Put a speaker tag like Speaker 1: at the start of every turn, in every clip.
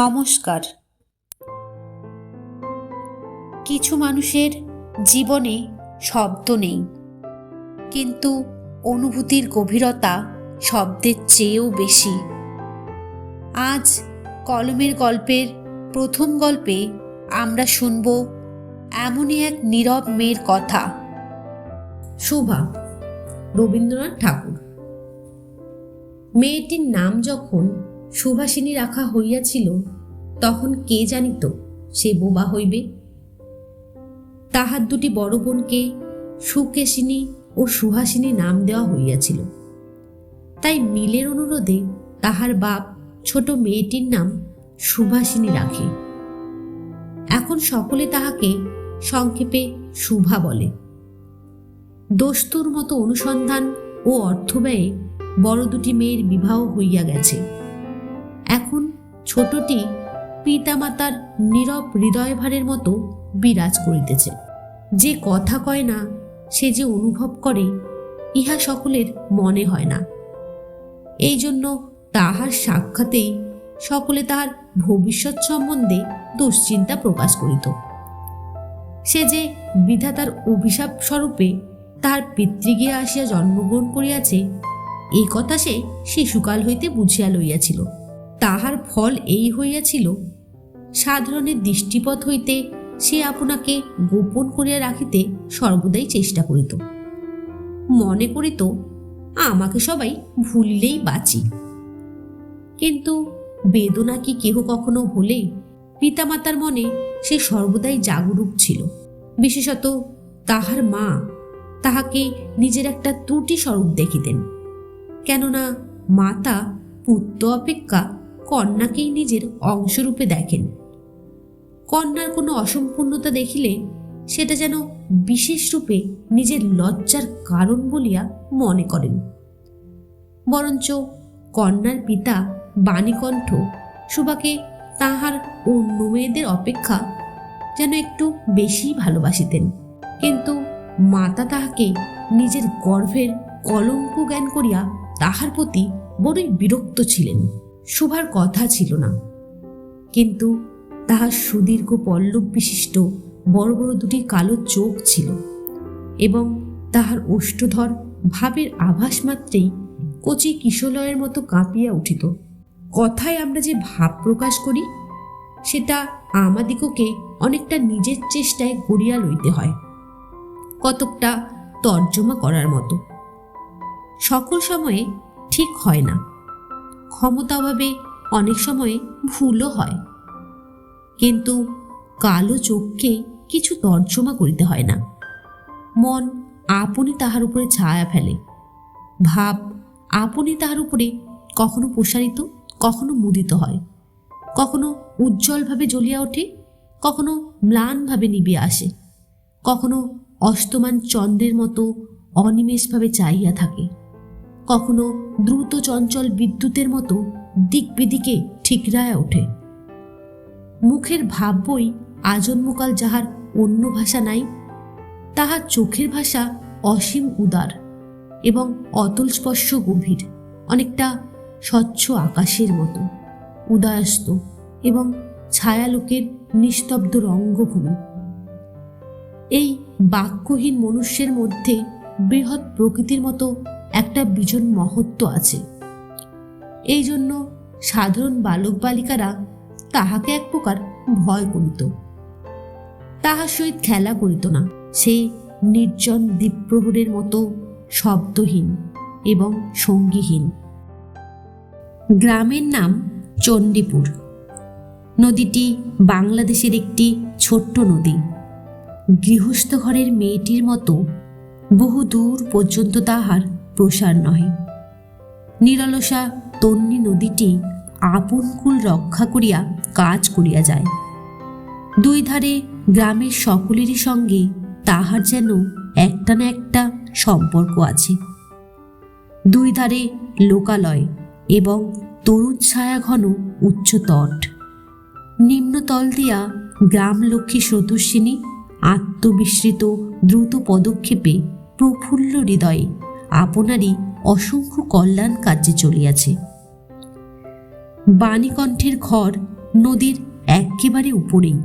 Speaker 1: নমস্কার। কিছু মানুষের জীবনে শব্দ নেই, কিন্তু অনুভূতির গভীরতা শব্দের চেয়েও বেশি। আজ কলমের গল্পের প্রথম গল্পে আমরা শুনব এমনই এক নীরব মেয়ের কথা।
Speaker 2: শোভা, রবীন্দ্রনাথ ঠাকুর। মেয়েটির নাম যখন সুভাষিনী রাখা হইয়াছিল, তখন কে জানিত সে বোবা হইবে। তাহার দুটি বড় বোনকে সুকেশিনী ও সুহাসিনী নাম দেওয়া হইয়াছিল। তাই মিলের অনুরোধে তাহার বাপ ছোট মেয়েটির নাম সুভাষিনী রাখে। এখন সকলে তাহাকে সংক্ষেপে শুভা বলে। দস্তুর মতো অনুসন্ধান ও অর্থব্যয়ে বড় দুটি মেয়ের বিবাহ হইয়া গেছে। এখন ছোটটি পিতামাতার নীরব হৃদয়ভারের মতো বিরাজ করিতেছে। যে কথা কয় না, সে যে অনুভব করে, ইহা সকলের মনে হয় না। এই জন্য তাহার সাক্ষাতেই সকলে তাহার ভবিষ্যৎ সম্বন্ধে দুশ্চিন্তা প্রকাশ করিত। সে যে বিধাতার অভিশাপ স্বরূপে তাহার পিতৃগৃহে আসিয়া জন্মগ্রহণ করিয়াছে, এই কথা সে শিশুকাল হইতে বুঝিয়া লইয়াছিল। তাহার ফল এই হইয়াছিল, সাধারণের দৃষ্টিপথ হইতে সে আপনাকে গোপন করিয়া রাখিতে সর্বদাই চেষ্টা করিত। মনে করিত, আমাকে সবাই ভুলিলেই বাঁচি। কিন্তু বেদনা কি কেহ কখনো হলে পিতামাতার মনে সে সর্বদাই জাগরূক ছিল। বিশেষত তাহার মা তাহাকে নিজের একটা ত্রুটি স্বরূপ দেখিতেন। কেননা মাতা পুত্র অপেক্ষা কন্যাকেই নিজের অংশরূপে দেখেন। কন্যার কোনো অসম্পূর্ণতা দেখিলে সেটা যেন বিশেষ রূপে নিজের লজ্জার কারণ বলিয়া মনে করেন। বরঞ্চ কন্যার পিতা বাণীকণ্ঠ শোভাকে তাহার অন্য মেয়েদের অপেক্ষা যেন একটু বেশি ভালোবাসিতেন। কিন্তু মাতা তাহাকে নিজের গর্ভের কলঙ্ক জ্ঞান করিয়া তাহার প্রতি বড়ই বিরক্ত ছিলেন। শোভার কথা ছিল না, কিন্তু তাহার সুদীর্ঘ পল্লব বিশিষ্ট বড় বড় দুটি কালো চোখ ছিল, এবং তাহার ওষ্ঠধর ভাবের আভাস মাত্রেই কচি কিশলয়ের মতো কাঁপিয়া উঠিত। কথায় আমরা যে ভাব প্রকাশ করি, সেটা আমাদিগকে অনেকটা নিজের চেষ্টায় গড়িয়া লইতে হয়, কতকটা তর্জমা করার মতো। সকল সময়ে ঠিক হয় না, ক্ষমতা অভাবে অনেক সময়ে ভুলও হয়। কিন্তু কালো চোখকে কিছু তর্জমা করিতে হয় না। মন আপনি তাহার উপরে ছায়া ফেলে, ভাব আপনি তাহার উপরে কখনো প্রসারিত, কখনো মুদিত হয়, কখনো উজ্জ্বলভাবে জ্বলিয়া ওঠে, কখনো ম্লানভাবে নিবিয়া আসে, কখনো অস্তমান চন্দ্রের মতো অনিমেষভাবে চাহিয়া থাকে, কখনো দ্রুত চঞ্চল বিদ্যুতের মতো দিক বিদিকে ঠিকরায়া ওঠে। মুখের ভাব বই আজন্মকাল যাহার অন্য ভাষা নাই, তাহার চোখের ভাষা অসীম উদার এবং অতল স্পর্শ গভীর, অনেকটা স্বচ্ছ আকাশের মতো উদয়স্ত এবং ছায়ালোকের নিস্তব্ধ রঙ্গভূমি। এই বাক্যহীন মনুষ্যের মধ্যে বৃহৎ প্রকৃতির মতো একটা বিজন মহত্ব আছে। এই জন্য সাধারণ বালক বালিকারা তাহাকে এক প্রকার ভয় করিত, তাহার সহিত খেলা করিত না। সে নির্জন দ্বীপ্রহরের মতো শব্দহীন এবং সঙ্গীহীন। গ্রামের নাম চণ্ডীপুর। নদীটি বাংলাদেশের একটি ছোট্ট নদী। গৃহস্থ ঘরের মেয়েটির মতো বহু দূর পর্যন্ত তাহার প্রসার নহে। নিরলসা তন্বী নদীটি আপন কুল রক্ষা করিয়া কাজ করিয়া যায়। দুই ধারে গ্রামের সকলেরই সঙ্গে তাহার যেন একটা না একটা সম্পর্ক আছে। দুই ধারে লোকালয় এবং তরুণ ছায়া ঘন উচ্চ তট। নিম্নতল দিয়া গ্রাম লক্ষ্মী স্রোতস্বিনী আত্মবিস্মৃত দ্রুত পদক্ষেপে প্রফুল্ল হৃদয়ে আপনারই অসংখ্য কল্যাণ কার্যে চলিয়াছে। বাণীকণ্ঠের ঘর নদীর একেবারে উপরেই।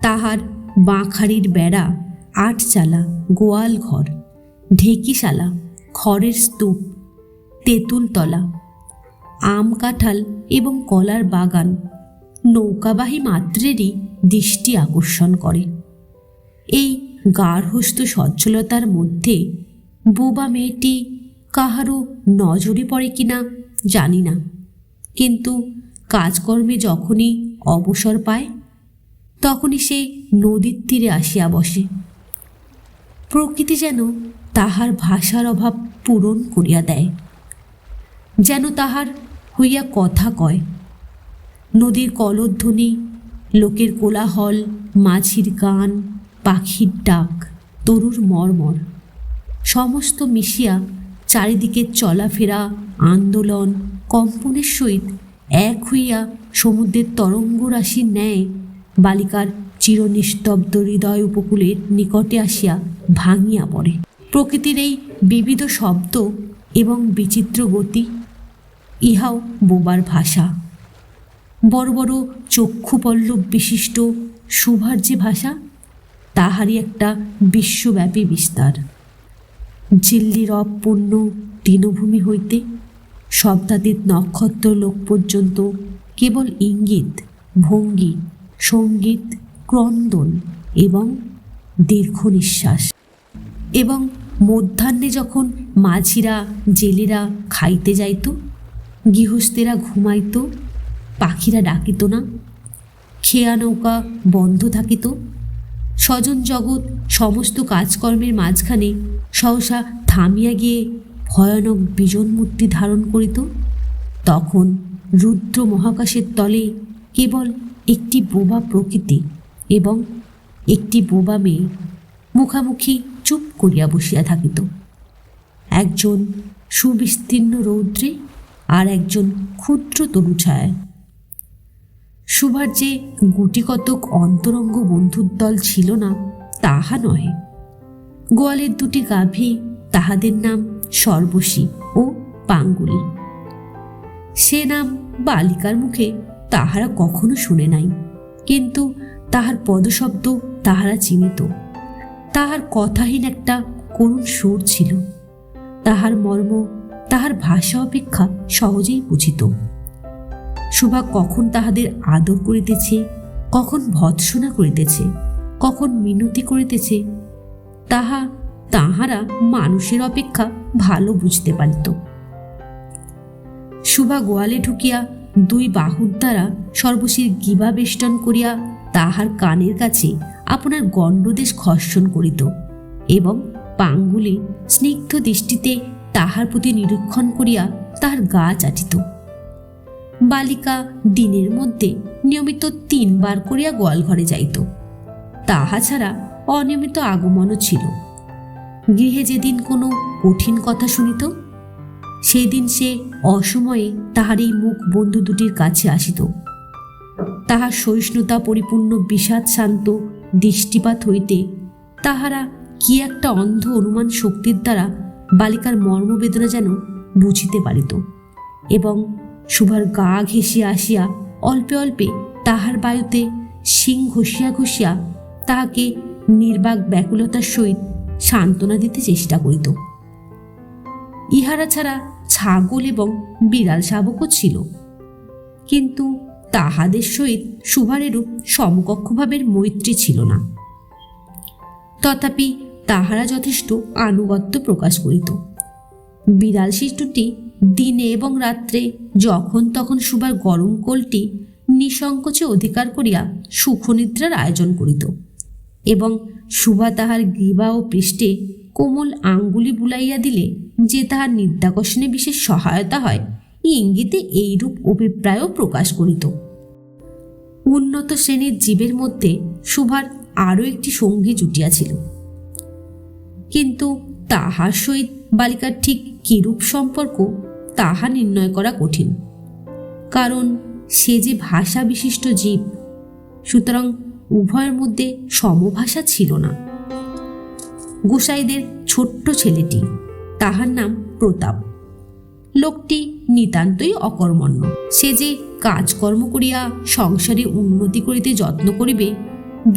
Speaker 2: তাহার বাঁখারির বেড়া, আটচালা, গোয়াল ঘর, ঢেকিশালা, খড়ের স্তূপ, তেঁতুলতলা, আম কাঁঠাল এবং কলার বাগান নৌকাবাহী মাত্রেরই দৃষ্টি আকর্ষণ করে। এই গার্হস্থ্য সচ্ছলতার মধ্যে বোবা মেয়েটি কাহারও নজরে পড়ে কিনা জানি না, কিন্তু কাজকর্মে যখনই অবসর পায় তখনই সে নদীর তীরে আসিয়া বসে। প্রকৃতি যেন তাহার ভাষার অভাব পূরণ করিয়া দেয়, যেন তাহার হইয়া কথা কয়। নদীর কলধ্বনি, লোকের কোলাহল, মাঝির গান, পাখির ডাক, তরুর মর্মর সমস্ত মিশিয়া চারিদিকে চলাফেরা, আন্দোলন, কম্পনের সহিত এক হইয়া সমুদ্রের তরঙ্গরাশির ন্যায় বালিকার চিরনিস্তব্ধ হৃদয় উপকূলের নিকটে আসিয়া ভাঙিয়া পড়ে। প্রকৃতির এই বিবিধ শব্দ এবং বিচিত্র গতি, ইহাও বোবার ভাষা। বড় বড় চক্ষুপল্লব বিশিষ্ট সুভার যে ভাষা, তাহারই একটা বিশ্বব্যাপী বিস্তার। ঝিল্লির অপূর্ণ তৃণভূমি হইতে শব্দাতীত নক্ষত্র লোক পর্যন্ত কেবল ইঙ্গিত, ভঙ্গি, সঙ্গীত, ক্রন্দন এবং দীর্ঘ নিঃশ্বাস। এবং মধ্যাহ্নে যখন মাঝিরা, জেলেরা খাইতে যাইত, গৃহস্থেরা ঘুমাইত, পাখিরা ডাকিত না, খেয়া নৌকা বন্ধ থাকিত, স্বজন জগৎ সমস্ত কাজকর্মের মাঝখানে সহসা থামিয়া গিয়ে ভয়ানক বিজন মূর্তি ধারণ করিত, তখন রুদ্র মহাকাশের তলে কেবল একটি বোবা প্রকৃতি এবং একটি বোবা মেয়ে মুখামুখি চুপ করিয়া বসিয়া থাকিত। একজন সুবিস্তীর্ণ রৌদ্রে, আর একজন ক্ষুদ্র তরুছায়ায়। সুভার যে গুটিকতক অন্তরঙ্গ বন্ধুর দল ছিল না তাহা নহে। গোয়ালের দুটি গাভী, তাহাদের নাম সর্বশী ও পাঙ্গুলি। সে নাম বালিকার মুখে তাহারা কখনো শুনে নাই, কিন্তু তাহার পদশব্দ তাহারা চিনিত। তাহার কথাহীন একটা করুণ সুর ছিল, তাহার মর্ম তাহার ভাষা অপেক্ষা সহজেই বুঝিত। সুভা কখন তাহাদের আদর করিতেছে, কখন ভৎসনা করিতেছে, কখন মিনতি করিতেছে, তাহারা মানুষের অপেক্ষা ভালো বুঝতে পারিত। সুভা গোয়ালে ঢুকিয়া দুই বাহুর দ্বারা সর্বশীর গিবা বেষ্টন করিয়া তাহার কানের কাছে আপনার গণ্ডদেশ ঘর্ষণ করিত এবং পাঙ্গুলি স্নিগ্ধ দৃষ্টিতে তাহার প্রতি নিরীক্ষণ করিয়া তাহার গা চাটিত। বালিকা দিনের মধ্যে নিয়মিত 3 বার করিয়া গোয়ালঘরে যাইত। তাহা ছাড়া অনিয়মিত আগমনও ছিল। গৃহে যেদিন কোনো কঠিন কথা শুনিত, সেই দিন সে অসময়ে তাহার এই মুখ বন্ধু দুটির কাছে আসিত। তাহার সহিষ্ণুতা পরিপূর্ণ বিষাদ শান্ত দৃষ্টিপাত হইতে তাহারা কি একটা অন্ধ অনুমান শক্তির দ্বারা বালিকার মর্মবেদনা যেন বুঝিতে পারিত এবং সুভার গা ঘেঁষিয়া আসিয়া অল্পে অল্পে তাহার বায়ুতে শিং ঘষিয়া ঘষিয়া তাহাকে নির্বাক ব্যাকুলতার সহিত সান্ত্বনা দিতে চেষ্টা করিত। ইহারা ছাড়া ছাগল এবং বিড়াল শাবকও ছিল, কিন্তু তাহাদের সহিত সুভার এরূপ সমকক্ষভাবের মৈত্রী ছিল না। তথাপি তাহারা যথেষ্ট আনুগত্য প্রকাশ করিত। বিড়াল শিশুটি দিনে এবং রাত্রে যখন তখন সুভার গরম কোলটি নিঃসংকোচে অধিকার করিয়া সুখনিদ্রার আয়োজন করিত এবং সুভা তাহার গ্রীবা ও পৃষ্ঠে কোমল আঙ্গুলি বুলাইয়া দিলে যে তাহার নিদ্রাকর্ষণে বিশেষ সহায়তা হয়, ইঙ্গিতে এইরূপ অভিপ্রায়ও প্রকাশ করিত। উন্নত শ্রেণীর জীবের মধ্যে সুভার আরও একটি সঙ্গী জুটিয়াছিল, কিন্তু তাহার সহিত বালিকার ঠিক কিরূপ সম্পর্ক তাহা নির্ণয় করা কঠিন, কারণ সে যে ভাষা বিশিষ্ট জীব, সুতরাং উভয়ের মধ্যে সমভাষা ছিল না। গোসাইদের ছোট্ট ছেলেটি, তাহার নাম প্রতাপ, লোকটি নিতান্তই অকর্মণ্য। সে যে কাজকর্ম করিয়া সংসারে উন্নতি করিতে যত্ন করিবে,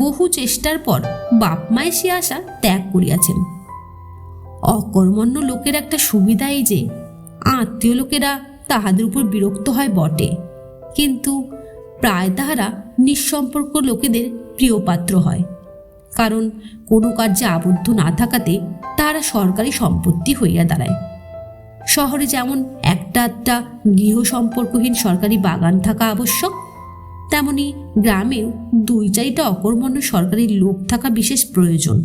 Speaker 2: বহু চেষ্টার পর বাপ মায়ে সে আশা ত্যাগ করিয়াছেন। অকর্মণ্য লোকের একটা সুবিধা এই যে আত্মীয় লোকেরা তাহাদের উপর বিরক্ত হয় বটে, কিন্তু প্রায় তাহারা নিঃসম্পর্ক লোকেদের প্রিয়পাত্র হয়, কারণ কোনো কার্যে আবদ্ধ না থাকাতে তাহারা সরকারি সম্পত্তি হইয়া দাঁড়ায়। শহরে যেমন একটা গৃহ সম্পর্কহীন সরকারি বাগান থাকা আবশ্যক, তেমনি গ্রামেও 2-4টা অকর্মণ্য সরকারি লোক থাকা বিশেষ প্রয়োজন।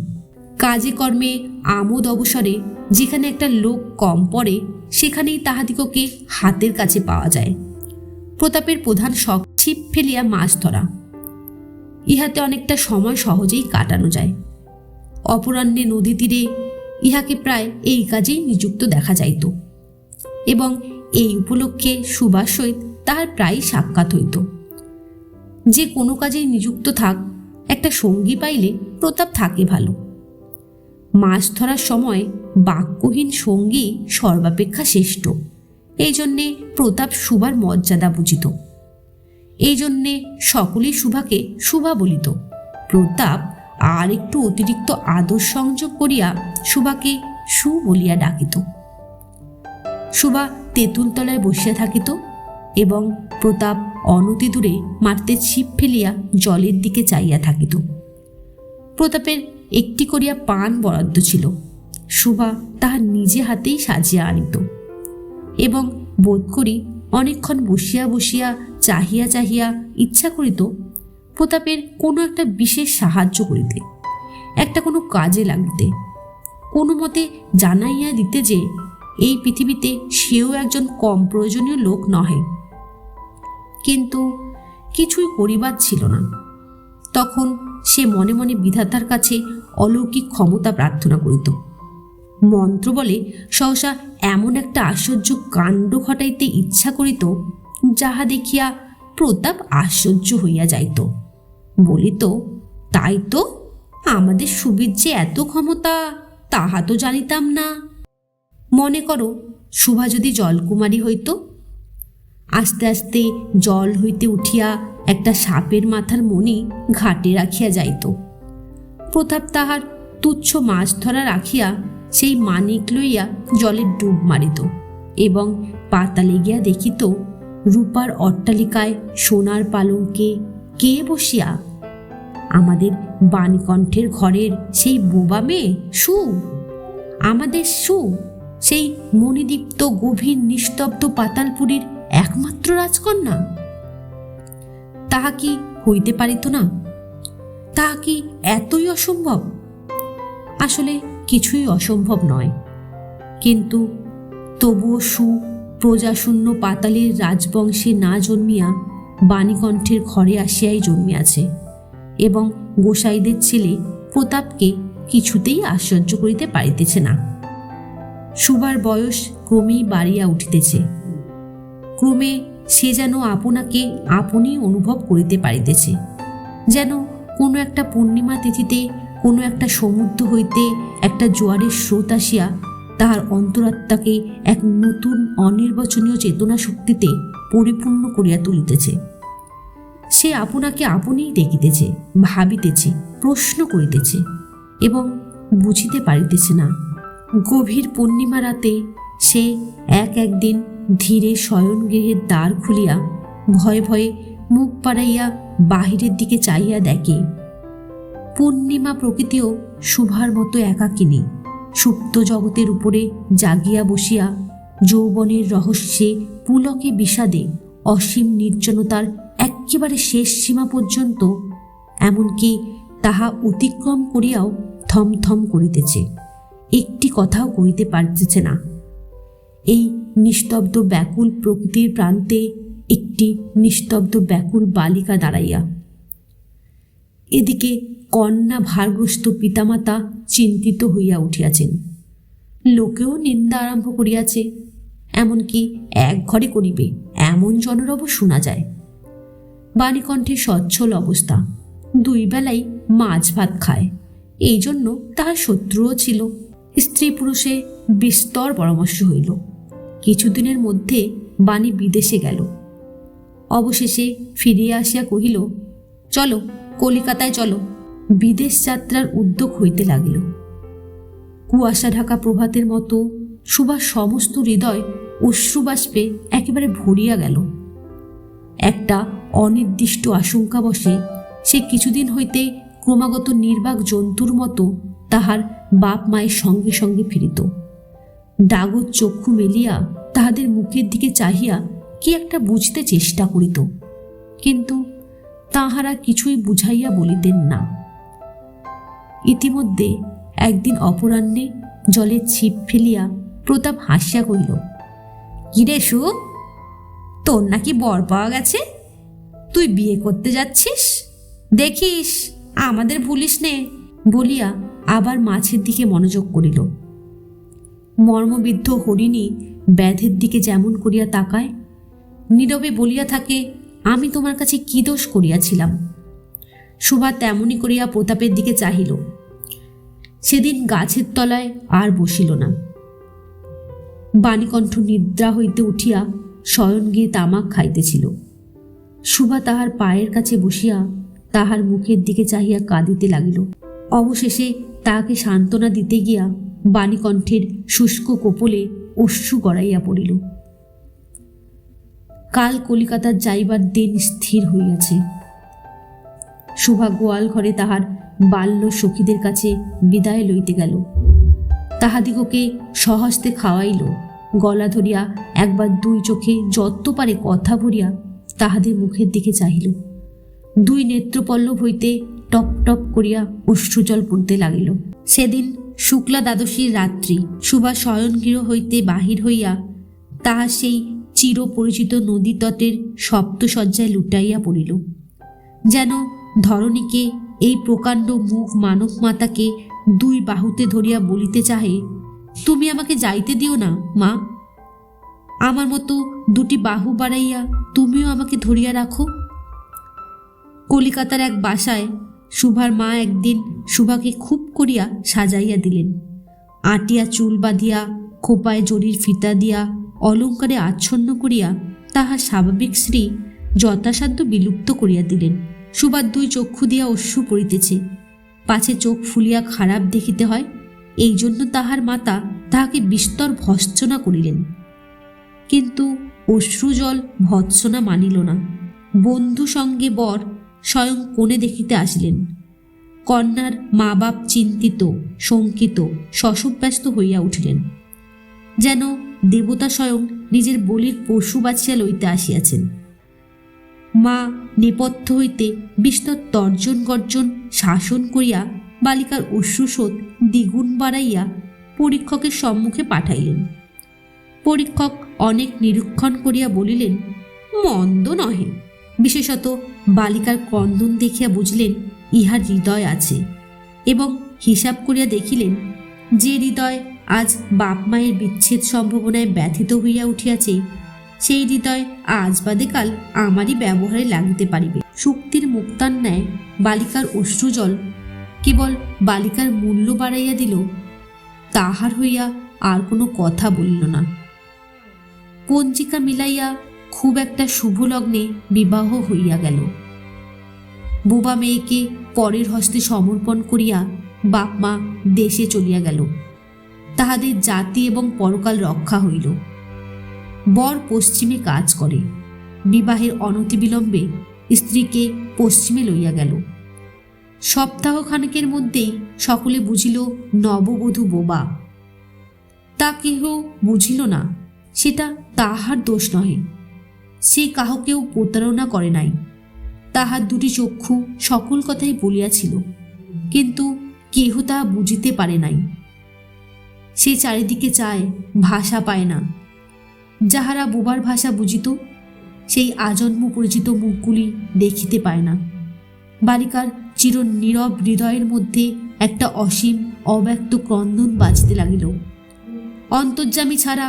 Speaker 2: কাজে কর্মে আমোদ অবসরে যেখানে একটা লোক কম পড়ে, সেখানেই তাহাদিগকে হাতের কাছে পাওয়া যায়। প্রতাপের প্রধান শখ ছিপ ফেলিয়া মাছ ধরা। ইহাতে অনেকটা সময় সহজেই কাটানো যায়। অপরাহ্নে নদী তীরে ইহাকে প্রায় এই কাজেই নিযুক্ত দেখা যাইত, এবং এই উপলক্ষে সুভার সহিত তাহার প্রায় সাক্ষাৎ হইত। যে কোনো কাজেই নিযুক্ত থাক, একটা সঙ্গী পাইলে প্রতাপ থাকে ভালো। মাছ ধরার সময় বাক্যহীন সঙ্গী সর্বাপেক্ষা শ্রেষ্ঠ। এই জন্যে প্রতাপ সুভার মর্যাদা বুঝিত। এই জন্যে সকলেই সুভাকে সুভা বলিত। প্রতাপ আর একটু অতিরিক্ত আদর সংযোগ করিয়া সুভাকে সু বলিয়া ডাকিত। সুভা তেঁতুল তলায় বসিয়া থাকিত এবং প্রতাপ অনতি দূরে মাটিতে ছিপ ফেলিয়া জলের দিকে চাইয়া থাকিত। প্রতাপের একটি করিয়া পান বরাদ্দ ছিল। সুভা তাহার নিজে হাতেই সাজিয়া আনিত এবং বোধ করি অনেকক্ষণ বসিয়া বসিয়া চাহিয়া চাহিয়া ইচ্ছা করিত প্রতাপের কোনো একটা বিশেষ সাহায্য করিতে, একটা কোনো কাজে লাগিতে, কোনো মতে জানাইয়া দিতে যে এই পৃথিবীতে সেও একজন কম প্রয়োজনীয় লোক নহে। কিন্তু কিছুই করিবার ছিল না। তখন সে মনে মনে বিধাতার কাছে অলৌকিক ক্ষমতা প্রার্থনা করিত। মন্ত্র বলে সহসা এমন একটা আশ্চর্য কাণ্ড ঘটাইতে ইচ্ছা করিত, যাহা দেখিয়া প্রতাপ আশ্চর্য হইয়া যাইত। বলিত, তাই তো, আমাদের সুবীর যে এত ক্ষমতা, তাহা তো জানিতাম না। মনে করো, সুভা যদি জলকুমারী হইত। আস্তে আস্তে জল হইতে উঠিয়া একটা সাপের মাথার মণি ঘাটে রাখিয়া যাইত। প্রতাপ তাহার তুচ্ছ মাছ ধরা রাখিয়া সেই মানিক লইয়া জলে ডুব মারিত এবং পাতালে গিয়া দেখিত রূপার অট্টালিকায় সোনার পালঙ্কে কে বসিয়া? আমাদের বাণীকণ্ঠের ঘরের সেই বোবা মেয়ে সু, আমাদের সু, সেই মণিদীপ্ত গভীর নিস্তব্ধ পাতালপুরীর একমাত্র রাজকন্যা। তাহা কি হইতে পারিত না? তাহা কি এতই অসম্ভব? আসলে কিছুই অসম্ভব নয়, কিন্তু তবুও সু প্রজাশূন্য পাতালের রাজবংশে না জন্মিয়া বাণীকণ্ঠের ঘরে আসিয়াই জন্মিয়াছে এবং গোসাইদের ছেলে প্রতাপকে কিছুতেই আশ্চর্য করিতে পারিতেছে না। সুভার বয়স ক্রমেই বাড়িয়া উঠিতেছে। ক্রমে সে যেন আপনাকে আপনি অনুভব করিতে পারিতেছে, যেন কোনো একটা পূর্ণিমা তিথিতে কোনো একটা সমুদ্র হইতে একটা জোয়ারের স্রোত আসিয়া তাহার অন্তরাত্মাকে এক নতুন অনির্বচনীয় চেতনা শক্তিতে পরিপূর্ণ করিয়া তুলিতেছে। সে আপনাকে আপনিই দেখিতেছে, ভাবিতেছে, প্রশ্ন করিতেছে এবং বুঝিতে পারিতেছে না। গভীর পূর্ণিমা রাতে সে একদিন ধীরে শয়নগৃহের দ্বার খুলিয়া ভয়ে ভয়ে মুখ বাড়াইয়া বাহিরের দিকে চাইয়া দেখে পূর্ণিমা প্রকৃতিও সুভার মতো একাকিনী সুপ্ত জগতের উপরে জাগিয়া বসিয়া যৌবনের রহস্যে পুলকে বিষাদে অসীম নির্জনতার একেবারে শেষ সীমা পর্যন্ত, এমনকি তাহা অতিক্রম করিয়াও থমথম করিতেছে, একটি কথাও কহিতে পারিতেছে না। এই নিস্তব্ধ ব্যাকুল প্রকৃতির প্রান্তে একটি নিস্তব্ধ ব্যাকুল বালিকা দাঁড়াইয়া। এদিকে কন্যা ভারগ্রস্ত পিতামাতা চিন্তিত হইয়া উঠিয়াছেন। লোকেও নিন্দা আরম্ভ করিয়াছে, এমনকি এক ঘরে করিবে এমন জনরব শোনা যায়। বাণীকণ্ঠে সচ্ছল অবস্থা, 2 বেলাই মাছ ভাত খায়, এই জন্য তাহার শত্রুও ছিল। স্ত্রী পুরুষে বিস্তর পরামর্শ হইল, কিছুদিনের মধ্যে বাণী বিদেশে গেল। অবশেষে ফিরিয়া আসিয়া কহিল, চলো কলিকাতায় চলো। বিদেশ যাত্রার উদ্যোগ হইতে লাগিল। কুয়াশা ঢাকা প্রভাতের মতো সুভার সমস্ত হৃদয় অশ্রুবাষ্পে একেবারে ভরিয়া গেল। একটা অনির্দিষ্ট আশঙ্কা বসে সে কিছুদিন হইতে ক্রমাগত নির্বাক জন্তুর মতো তাহার বাপ মায়ের সঙ্গে সঙ্গে ফিরিত। ডাগর চক্ষু মেলিয়া তাহাদের মুখের দিকে চাহিয়া কি একটা বুঝতে চেষ্টা করিত, কিন্তু তাহারা কিছুই বুঝাইয়া বলিতেন না। ইতিমধ্যে একদিন অপরাহ্নে জলে ছিপ ফেলিয়া প্রতাপ হাসিয়া কহিল, কিরে সুখ, তোর নাকি বর পাওয়া গেছে? তুই বিয়ে করতে যাচ্ছিস? দেখিস আমাদের ভুলিস নে। বলিয়া আবার মাছের দিকে মনোযোগ করিল। মর্মবিদ্ধ হরিণী ব্যাধের দিকে যেমন করিয়া তাকায়, নীরবে বলিয়া থাকে, আমি তোমার কাছে কি দোষ করিয়াছিলাম? সুভা তেমনি করিয়া প্রতাপের দিকে চাহিল। সেদিন গাছের তলায় আর বসিল না। বাণীকণ্ঠ নিদ্রা হইতে উঠিয়া শয়ন গিয়ে তামাক খাইতেছিল। সুভা তাহার পায়ের কাছে বসিয়া তাহার মুখের দিকে চাহিয়া কাঁদিতে লাগিল। অবশেষে তাহাকে সান্ত্বনা দিতে গিয়া বাণীকণ্ঠের শুষ্ক কোপলে অশ্রু গড়াইয়া পড়িল। কাল কলিকাতার যাইবার দিন স্থির হইয়াছে। সুভা গোয়াল ঘরে তাহার বাল্য সখীদের কাছে বিদায় লইতে গেল। তাহাদিগকে সহস্তে খাওয়াইল। গলা ধরিয়া একবার দুই চোখে যত পারে কথা ভরিয়া তাহাদের মুখের দিকে চাহিল। দুই নেত্রপল্লব হইতে টপ টপ করিয়া অশ্রুজল পড়তে লাগিল। সেদিন শুক্লা দ্বাদশীর রাত্রি। সুভা শয়নগৃহ হইতে বাহির হইয়া তাহার সেই চিরপরিচিত নদী তটের সপ্তশয্যায় লুটাইয়া পড়িল। যেন ধরণীকে এই প্রকাণ্ড মুখ মানব মাতাকে দুই বাহুতে ধরিয়া বলিতে চাহে, তুমি আমাকে যাইতে দিও না মা, আমার মতো দুটি বাহু বাড়াইয়া তুমিও আমাকে ধরিয়া রাখো। কলিকাতার এক বাসায় সুভার মা একদিন সুভাকে খুব করিয়া সাজাইয়া দিলেন। আটিয়া চুল বাঁধিয়া খোপায় জরির ফিতা দিয়া অলঙ্কারে আচ্ছন্ন করিয়া তাহার স্বাভাবিক শ্রী যথাসাধ্য বিলুপ্ত করিয়া দিলেন। সুভার দুই চক্ষু দিয়া অশ্রু পড়িতেছে, পাছে চোখ ফুলিয়া খারাপ দেখিতে হয়, এই জন্য তাহার মাতা তাহাকে বিস্তর ভর্ৎসনা করিলেন। কিন্তু অশ্রুজল ভর্ৎসনা মানিল না। বন্ধু সঙ্গে বর স্বয়ং কোণে দেখিতে আসিলেন। কন্যার মা বাপ চিন্তিত, শঙ্কিত, শশব্যস্ত হইয়া উঠিলেন, যেন দেবতা স্বয়ং নিজের বলির পশু বাছিয়া লইতে আসিয়াছেন। মা নেপথ্য হইতে বিস্তর তর্জন গর্জন শাসন করিয়া বালিকার অশ্রুস্রোত দ্বিগুণ বাড়াইয়া পরীক্ষকের সম্মুখে পাঠাইলেন। পরীক্ষক অনেক নিরীক্ষণ করিয়া বলিলেন, মন্দ নহে। বিশেষত বালিকার ক্রন্দন দেখিয়া বুঝলেন ইহার হৃদয় আছে, এবং হিসাব করিয়া দেখিলেন যে হৃদয় আজ বাপ মায়ের বিচ্ছেদ সম্ভাবনায় ব্যথিত হইয়া উঠিয়াছে, সেই হৃদয় আজ বাদে কাল আমারই ব্যবহারে লাগিতে পারিবে। শক্তির মুক্তার ন্যায় বালিকার অশ্রুজল কেবল বালিকার মূল্য বাড়াইয়া দিল, তাহার হইয়া আর কোনো কথা বলিল না। পঞ্জিকা মিলাইয়া খুব একটা শুভ লগ্নে বিবাহ হইয়া গেল। বোবা মেয়েকে পরের হস্তে সমর্পণ করিয়া বাপ মা দেশে চলিয়া গেল। তাহাদের জাতি এবং পরকাল রক্ষা হইল। বর পশ্চিমে কাজ করে। বিবাহের অনতিবিলম্বে স্ত্রীকে পশ্চিমে লইয়া গেল। সপ্তাহখানেকের মধ্যেই সকলে বুঝিল নববধূ বোবা। তা কেহ বুঝিল না, সেটা তাহার দোষ নহে। সে কাহকেও প্রতারণা করে নাই। তাহার দুটি চক্ষু সকল কথাই বলিয়াছিল, কিন্তু কেহ তাহা বুঝিতে পারে নাই। সে চারিদিকে চায়, ভাষা পায় না। যাহারা বোবার ভাষা বুঝিত, সেই আজন্ম পরিচিত মুখগুলি দেখিতে পায় না। বালিকার চির নীরব হৃদয়ের মধ্যে একটা অসীম অব্যক্ত ক্রন্দন বাজিতে লাগিল। অন্তর্যামী ছাড়া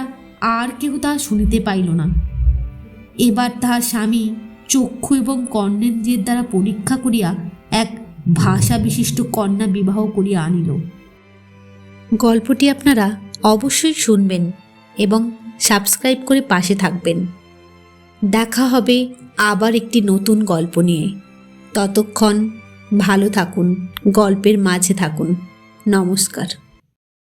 Speaker 2: আর কেহ তাহা শুনিতে পাইল না। এবার তাহার স্বামী চক্ষু এবং কর্ণেন্দ্রিয়ের দ্বারা পরীক্ষা করিয়া এক ভাষা বিশিষ্ট কন্যা বিবাহ করিয়া আনিল।
Speaker 1: গল্পটি আপনারা অবশ্যই শুনবেন এবং সাবস্ক্রাইব করে পাশে থাকবেন। দেখা হবে আবার একটি নতুন গল্প নিয়ে। ততক্ষণ ভালো থাকুন, গল্পের মাঝে থাকুন। নমস্কার।